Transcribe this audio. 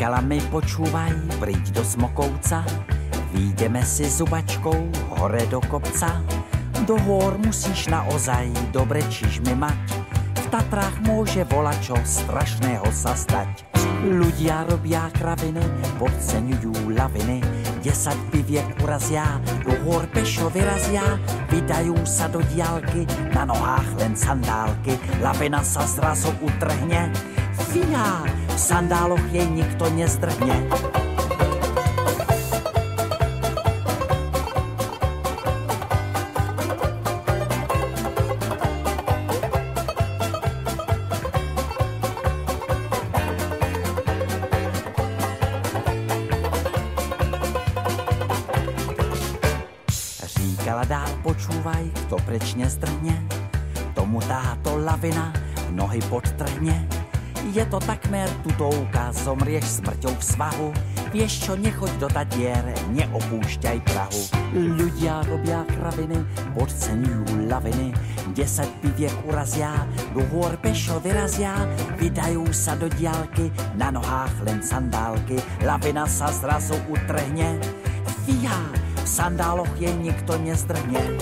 Říkala mi počúvaj, príď do Smokouca, výjdeme si zubačkou hore do kopca. Do hôr musíš naozaj dobre čižmy mať, v Tatrách môže volačo strašného sa stať. Ľudia robia kraviny, podceňujú laviny, 10 piviek urazia, do hôr pešo vyrazia, vydajú sa do diaľky, na nohách len sandálky, lavina sa zrazu utrhne, fíha, v sandáloch jej nikto nezdrhne. Říkala dál, počúvaj, kto preč nezdrhne, tomu táto lavina nohy podtrhne. Je to takmer tutovka, zomrieš smrťou v svahu, vieš čo, nechoď do Tatier, neopúšťaj Prahu. Ľudia robia kraviny, podceňujú laviny, 10 piviek urazia, do hôr pešo vyrazia, vydajú sa do diaľky, na nohách len sandálky, lavina sa zrazu utrhne, fíha, v sandáloch jej nikto nezdrhne.